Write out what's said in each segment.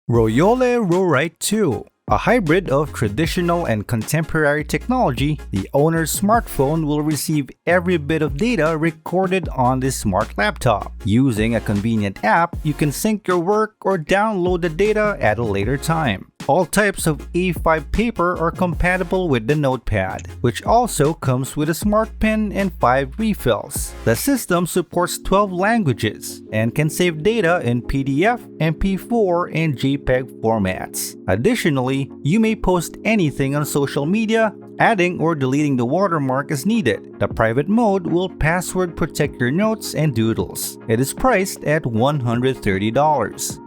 Royole RoWrite 2. A hybrid of traditional and contemporary technology, the owner's smartphone will receive every bit of data recorded on this smart laptop. Using a convenient app, you can sync your work or download the data at a later time. All types of A5 paper are compatible with the notepad, which also comes with a smart pen and 5 refills. The system supports 12 languages and can save data in PDF, MP4, and JPEG formats. Additionally, you may post anything on social media, adding or deleting the watermark as needed. The private mode will password protect your notes and doodles. It is priced at $130.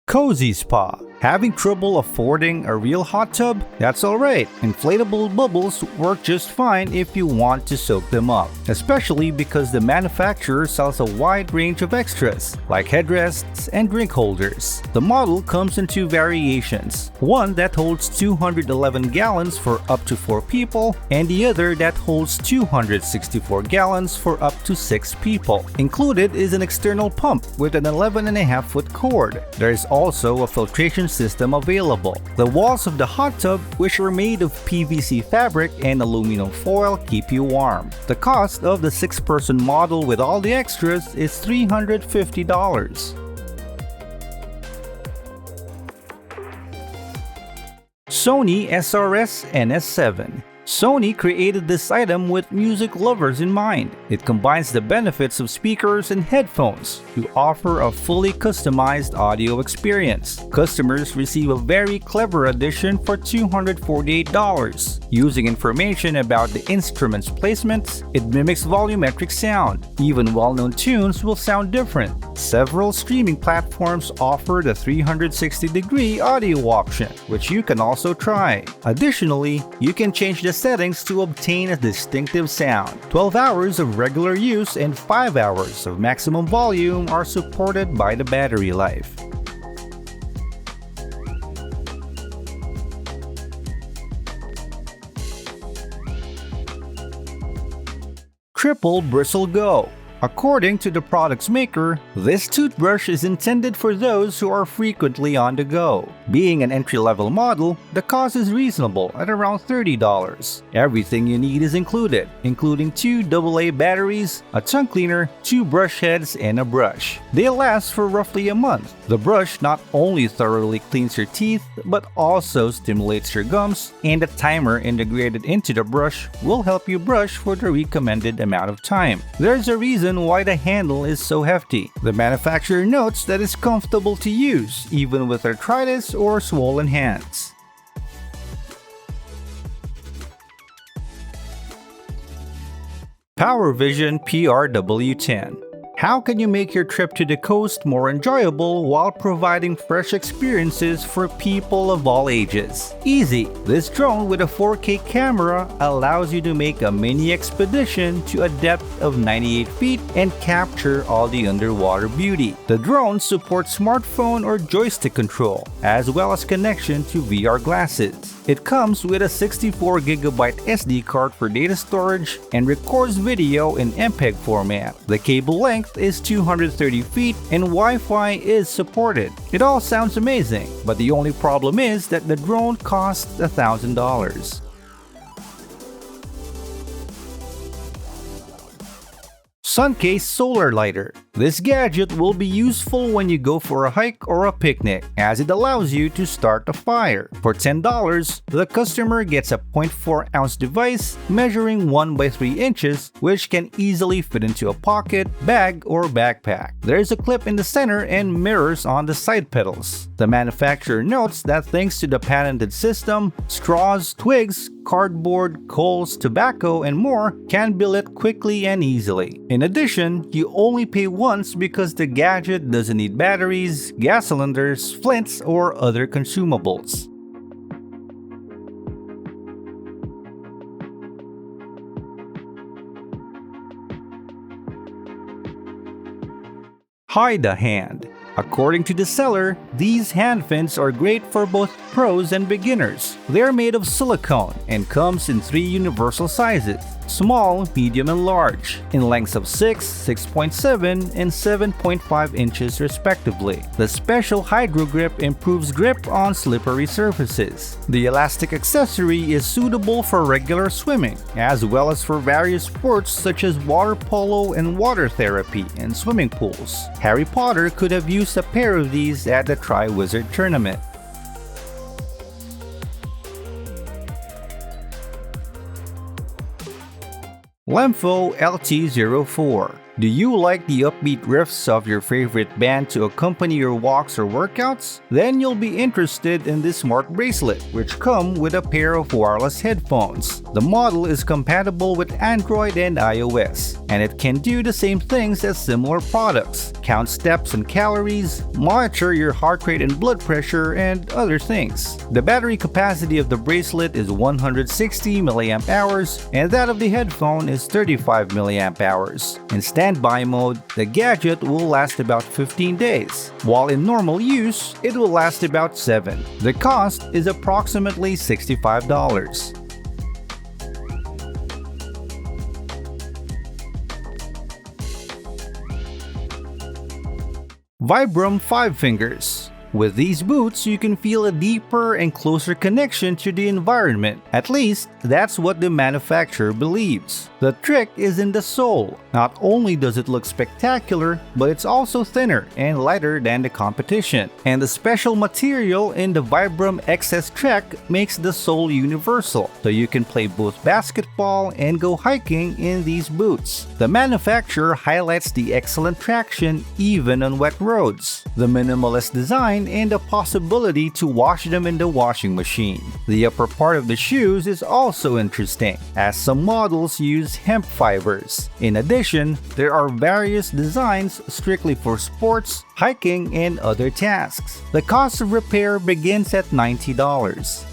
CosySpa. Having trouble affording a real hot tub? That's alright. Inflatable bubbles work just fine if you want to soak them up, especially because the manufacturer sells a wide range of extras, like headrests and drink holders. The model comes in 2 variations, one that holds 211 gallons for up to 4 people, and the other that holds 264 gallons for up to 6 people. Included is an external pump with an 11.5-foot cord. There is also a filtration system available. The walls of the hot tub, which are made of PVC fabric and aluminum foil, keep you warm. The cost of the 6-person model with all the extras is $350. Sony SRS-NS7. Sony created this item with music lovers in mind. It combines the benefits of speakers and headphones to offer a fully customized audio experience. Customers receive a very clever addition for $248. Using information about the instrument's placements, it mimics volumetric sound. Even well-known tunes will sound different. Several streaming platforms offer the 360-degree audio option, which you can also try. Additionally, you can change the settings to obtain a distinctive sound. 12 hours of regular use and 5 hours of maximum volume are supported by the battery life. Triple Bristle GO. According to the product's maker, this toothbrush is intended for those who are frequently on the go. Being an entry-level model, the cost is reasonable at around $30. Everything you need is included, including 2 AA batteries, a tongue cleaner, 2 brush heads, and a brush. They last for roughly a month. The brush not only thoroughly cleans your teeth, but also stimulates your gums, and a timer integrated into the brush will help you brush for the recommended amount of time. There's a reason why the handle is so hefty. The manufacturer notes that it's comfortable to use, even with arthritis or swollen hands. PowerVision PRW10. How can you make your trip to the coast more enjoyable while providing fresh experiences for people of all ages? Easy! This drone with a 4K camera allows you to make a mini expedition to a depth of 98 feet and capture all the underwater beauty. The drone supports smartphone or joystick control, as well as connection to VR glasses. It comes with a 64GB SD card for data storage and records video in MPEG format. The cable length is 230 feet and Wi-Fi is supported. It all sounds amazing, but the only problem is that the drone costs $1,000. Suncase Solar Lighter. This gadget will be useful when you go for a hike or a picnic, as it allows you to start a fire. For $10, the customer gets a 0.4-ounce device measuring 1 by 3 inches, which can easily fit into a pocket, bag, or backpack. There is a clip in the center and mirrors on the side pedals. The manufacturer notes that thanks to the patented system, straws, twigs, cardboard, coals, tobacco, and more can be lit quickly and easily. In addition, you only pay once because the gadget doesn't need batteries, gas cylinders, flints, or other consumables. Hyda Hand. According to the seller, These hand fins are great for both pros and beginners. They're made of silicone and comes in 3 universal sizes: small, medium, and large, in lengths of 6, 6.7, and 7.5 inches respectively. The special Hydro Grip improves grip on slippery surfaces. The elastic accessory is suitable for regular swimming, as well as for various sports such as water polo and water therapy in swimming pools. Harry Potter could have used a pair of these at the Triwizard Tournament. LEMFO LT04. Do you like the upbeat riffs of your favorite band to accompany your walks or workouts? Then you'll be interested in this smart bracelet, which comes with a pair of wireless headphones. The model is compatible with Android and iOS, and it can do the same things as similar products: count steps and calories, monitor your heart rate and blood pressure, and other things. The battery capacity of the bracelet is 160 mAh, and that of the headphone is 35 mAh. In standby mode, the gadget will last about 15 days, while in normal use, it will last about 7. The cost is approximately $65. Vibram FiveFingers. With these boots, you can feel a deeper and closer connection to the environment. At least, that's what the manufacturer believes. The trick is in the sole. Not only does it look spectacular, but it's also thinner and lighter than the competition. And the special material in the Vibram XS Trek makes the sole universal, so you can play both basketball and go hiking in these boots. The manufacturer highlights the excellent traction even on wet roads, the minimalist design, and the possibility to wash them in the washing machine. The upper part of the shoes is also interesting, as some models use hemp fibers. In addition, there are various designs strictly for sports, hiking, and other tasks. The cost of repair begins at $90.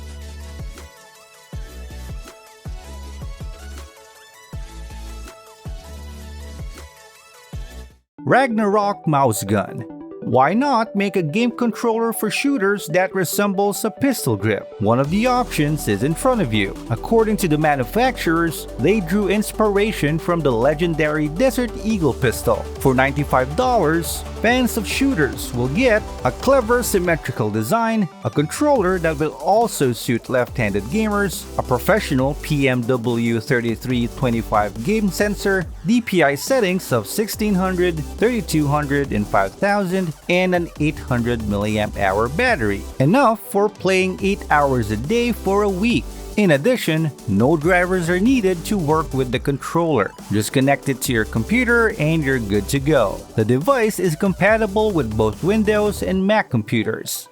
Ragnok MouseGun. Why not make a game controller for shooters that resembles a pistol grip? One of the options is in front of you. According to the manufacturers, they drew inspiration from the legendary Desert Eagle pistol. For $95, fans of shooters will get a clever symmetrical design, a controller that will also suit left-handed gamers, a professional PMW3325 game sensor, DPI settings of 1600, 3200, and 5000, and an 800 mAh battery, enough for playing 8 hours a day for a week. In addition, no drivers are needed to work with the controller. Just connect it to your computer and you're good to go. The device is compatible with both Windows and Mac computers.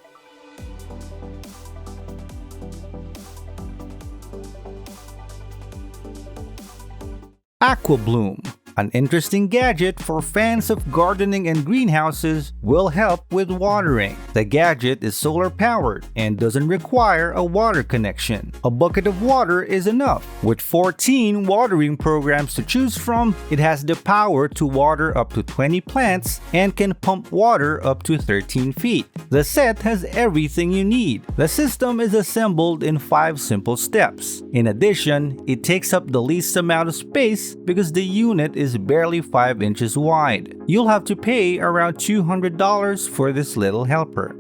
Aquabloom. An interesting gadget for fans of gardening and greenhouses, will help with watering. The gadget is solar powered and doesn't require a water connection. A bucket of water is enough. With 14 watering programs to choose from, it has the power to water up to 20 plants and can pump water up to 13 feet. The set has everything you need. The system is assembled in 5 simple steps. In addition, it takes up the least amount of space because the unit is barely 5 inches wide. You'll have to pay around $200 for this little helper.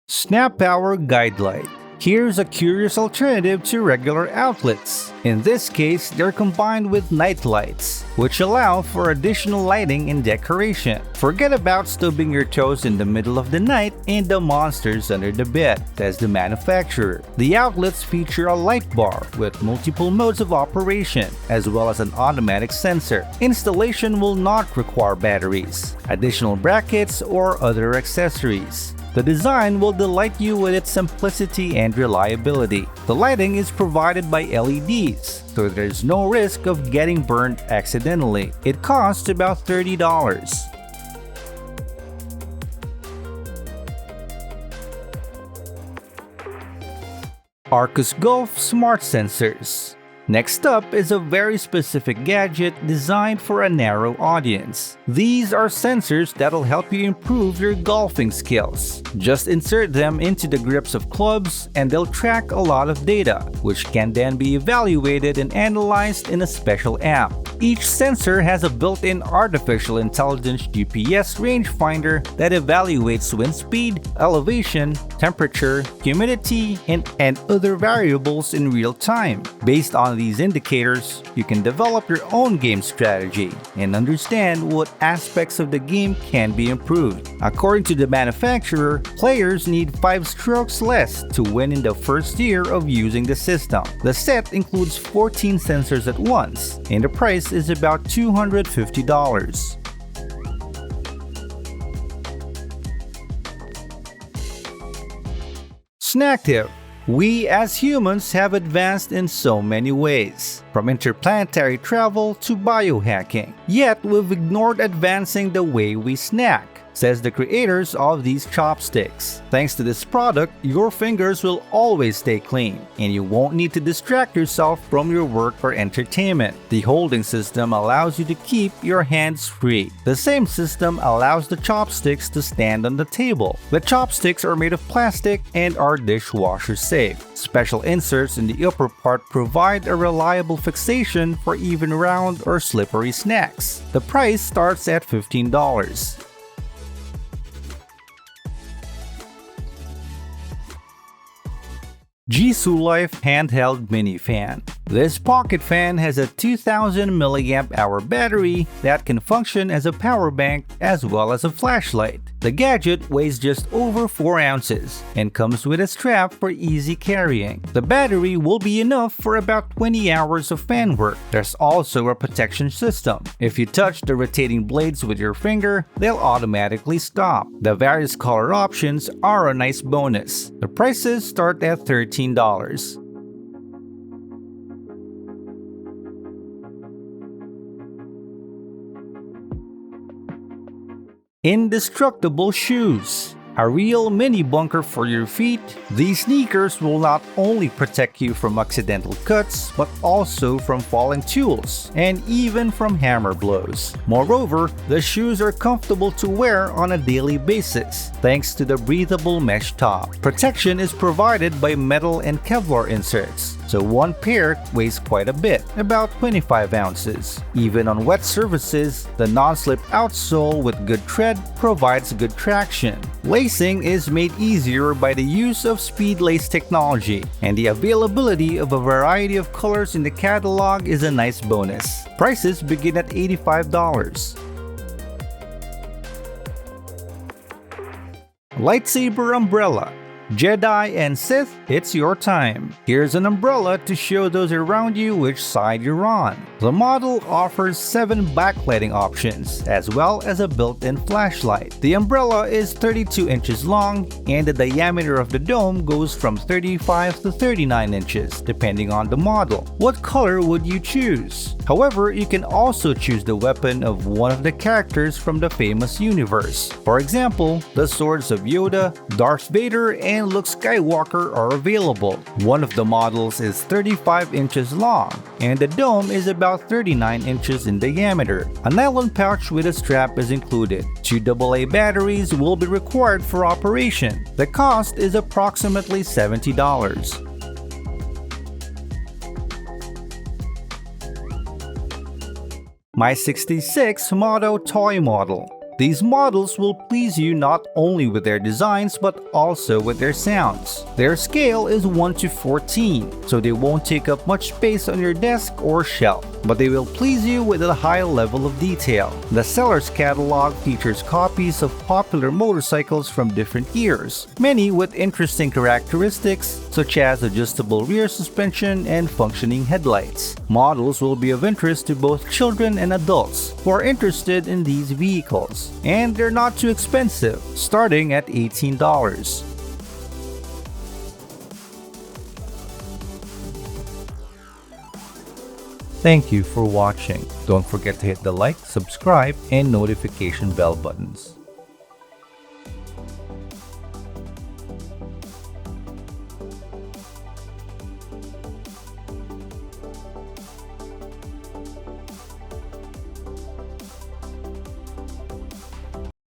SnapPower Guidelight. Here's a curious alternative to regular outlets. In this case, they're combined with night lights, which allow for additional lighting and decoration. Forget about stubbing your toes in the middle of the night and the monsters under the bed, says the manufacturer. The outlets feature a light bar with multiple modes of operation, as well as an automatic sensor. Installation will not require batteries, additional brackets, or other accessories. The design will delight you with its simplicity and reliability. The lighting is provided by LEDs, so there's no risk of getting burned accidentally. It costs about $30. Arccos Golf Smart Sensors. Next up is a very specific gadget designed for a narrow audience. These are sensors that'll help you improve your golfing skills. Just insert them into the grips of clubs and they'll track a lot of data, which can then be evaluated and analyzed in a special app. Each sensor has a built-in artificial intelligence GPS rangefinder that evaluates wind speed, elevation, temperature, humidity, and other variables in real time. Based on these indicators, you can develop your own game strategy and understand what aspects of the game can be improved. According to the manufacturer, players need 5 strokes less to win in the first year of using the system. The set includes 14 sensors at once, and the price is about $250. Snactiv. We as humans have advanced in so many ways, from interplanetary travel to biohacking. Yet we've ignored advancing the way we snack, says the creators of these chopsticks. Thanks to this product, your fingers will always stay clean, and you won't need to distract yourself from your work or entertainment. The holding system allows you to keep your hands free. The same system allows the chopsticks to stand on the table. The chopsticks are made of plastic and are dishwasher safe. Special inserts in the upper part provide a reliable fixation for even round or slippery snacks. The price starts at $15. JISULIFE Handheld Mini Fan. This pocket fan has a 2000 mAh battery that can function as a power bank as well as a flashlight. The gadget weighs just over 4 ounces and comes with a strap for easy carrying. The battery will be enough for about 20 hours of fan work. There's also a protection system. If you touch the rotating blades with your finger, they'll automatically stop. The various color options are a nice bonus. The prices start at $13. Indestructible Shoes. A real mini bunker for your feet, these sneakers will not only protect you from accidental cuts, but also from falling tools, and even from hammer blows. Moreover, the shoes are comfortable to wear on a daily basis, thanks to the breathable mesh top. Protection is provided by metal and Kevlar inserts, so one pair weighs quite a bit, about 25 ounces. Even on wet surfaces, the non-slip outsole with good tread provides good traction. Lacing is made easier by the use of speed lace technology, and the availability of a variety of colors in the catalog is a nice bonus. Prices begin at $85. Lightsaber Umbrella. Jedi and Sith, it's your time. Here's an umbrella to show those around you which side you're on. The model offers 7 backlighting options, as well as a built-in flashlight. The umbrella is 32 inches long, and the diameter of the dome goes from 35 to 39 inches, depending on the model. What color would you choose? However, you can also choose the weapon of one of the characters from the famous universe. For example, the swords of Yoda, Darth Vader, and Luke Skywalker are available. One of the models is 35 inches long, and the dome is about 39 inches in diameter. A nylon pouch with a strap is included. 2 AA batteries will be required for operation. The cost is approximately $70. My 66 Moto toy model. These models will please you not only with their designs but also with their sounds. Their scale is 1 to 14, so they won't take up much space on your desk or shelf, but they will please you with a high level of detail. The seller's catalog features copies of popular motorcycles from different years, many with interesting characteristics such as adjustable rear suspension and functioning headlights. Models will be of interest to both children and adults who are interested in these vehicles, and they're not too expensive, starting at $18. Thank you for watching. Don't forget to hit the like, subscribe, and notification bell buttons.